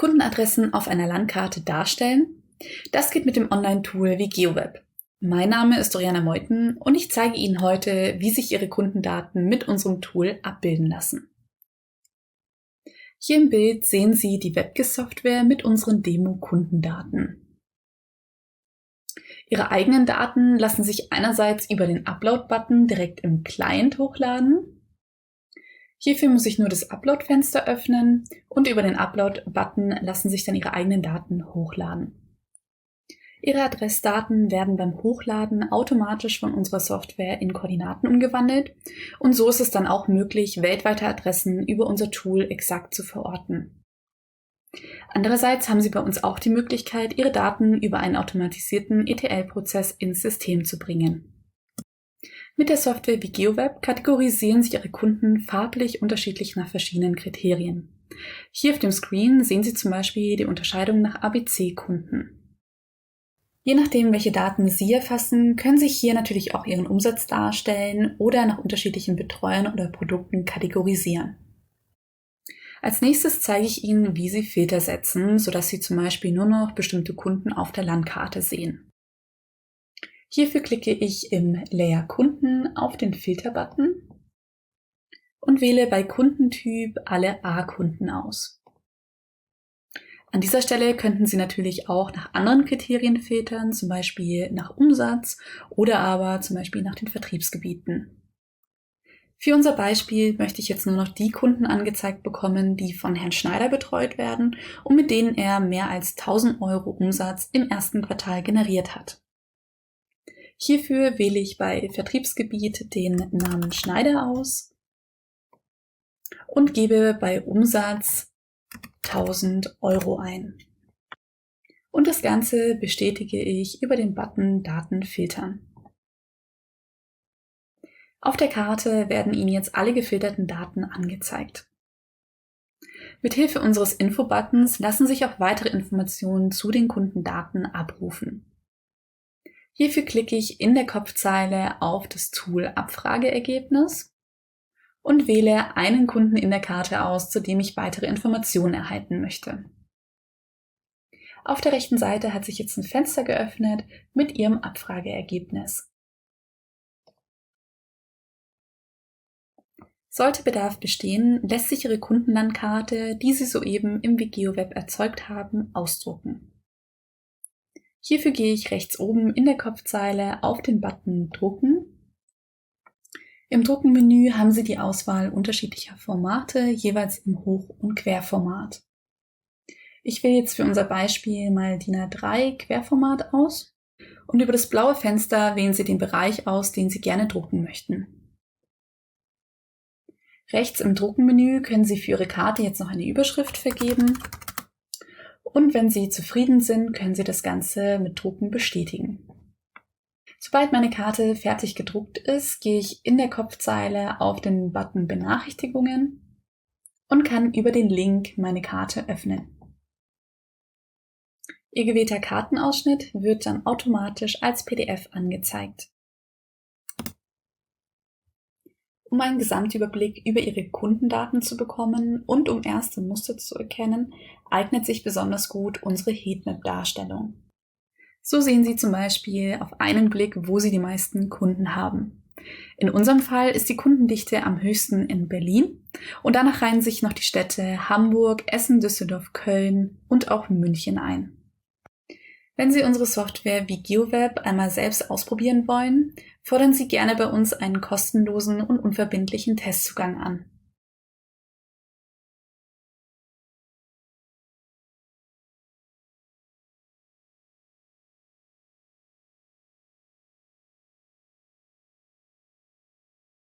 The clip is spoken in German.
Kundenadressen auf einer Landkarte darstellen? Das geht mit dem Online-Tool wie GeoWeb. Mein Name ist Doriana Meuthen und ich zeige Ihnen heute, wie sich Ihre Kundendaten mit unserem Tool abbilden lassen. Hier im Bild sehen Sie die WebGIS-Software mit unseren Demo-Kundendaten. Ihre eigenen Daten lassen sich einerseits über den Upload-Button direkt im Client hochladen. Hierfür muss ich nur das Upload-Fenster öffnen und über den Upload-Button lassen sich dann Ihre eigenen Daten hochladen. Ihre Adressdaten werden beim Hochladen automatisch von unserer Software in Koordinaten umgewandelt und so ist es dann auch möglich, weltweite Adressen über unser Tool exakt zu verorten. Andererseits haben Sie bei uns auch die Möglichkeit, Ihre Daten über einen automatisierten ETL-Prozess ins System zu bringen. Mit der Software wie GeoWeb kategorisieren sich Ihre Kunden farblich unterschiedlich nach verschiedenen Kriterien. Hier auf dem Screen sehen Sie zum Beispiel die Unterscheidung nach ABC-Kunden. Je nachdem, welche Daten Sie erfassen, können Sie hier natürlich auch Ihren Umsatz darstellen oder nach unterschiedlichen Betreuern oder Produkten kategorisieren. Als nächstes zeige ich Ihnen, wie Sie Filter setzen, sodass Sie zum Beispiel nur noch bestimmte Kunden auf der Landkarte sehen. Hierfür klicke ich im Layer Kunden auf den Filter-Button und wähle bei Kundentyp alle A-Kunden aus. An dieser Stelle könnten Sie natürlich auch nach anderen Kriterien filtern, zum Beispiel nach Umsatz oder aber zum Beispiel nach den Vertriebsgebieten. Für unser Beispiel möchte ich jetzt nur noch die Kunden angezeigt bekommen, die von Herrn Schneider betreut werden und mit denen er mehr als 1.000 € Umsatz im ersten Quartal generiert hat. Hierfür wähle ich bei Vertriebsgebiet den Namen Schneider aus und gebe bei Umsatz 1.000 € ein. Und das Ganze bestätige ich über den Button Daten filtern. Auf der Karte werden Ihnen jetzt alle gefilterten Daten angezeigt. Mithilfe unseres Info-Buttons lassen sich auch weitere Informationen zu den Kundendaten abrufen. Hierfür klicke ich in der Kopfzeile auf das Tool Abfrageergebnis und wähle einen Kunden in der Karte aus, zu dem ich weitere Informationen erhalten möchte. Auf der rechten Seite hat sich jetzt ein Fenster geöffnet mit Ihrem Abfrageergebnis. Sollte Bedarf bestehen, lässt sich Ihre Kundenlandkarte, die Sie soeben im GeoWeb erzeugt haben, ausdrucken. Hierfür gehe ich rechts oben in der Kopfzeile auf den Button Drucken. Im Druckenmenü haben Sie die Auswahl unterschiedlicher Formate, jeweils im Hoch- und Querformat. Ich wähle jetzt für unser Beispiel mal DIN A3 Querformat aus und über das blaue Fenster wählen Sie den Bereich aus, den Sie gerne drucken möchten. Rechts im Druckenmenü können Sie für Ihre Karte jetzt noch eine Überschrift vergeben. Und wenn Sie zufrieden sind, können Sie das Ganze mit Drucken bestätigen. Sobald meine Karte fertig gedruckt ist, gehe ich in der Kopfzeile auf den Button Benachrichtigungen und kann über den Link meine Karte öffnen. Ihr gewählter Kartenausschnitt wird dann automatisch als PDF angezeigt. Um einen Gesamtüberblick über Ihre Kundendaten zu bekommen und um erste Muster zu erkennen, eignet sich besonders gut unsere Heatmap-Darstellung. So sehen Sie zum Beispiel auf einen Blick, wo Sie die meisten Kunden haben. In unserem Fall ist die Kundendichte am höchsten in Berlin und danach reihen sich noch die Städte Hamburg, Essen, Düsseldorf, Köln und auch München ein. Wenn Sie unsere Software wie GeoWeb einmal selbst ausprobieren wollen, fordern Sie gerne bei uns einen kostenlosen und unverbindlichen Testzugang an.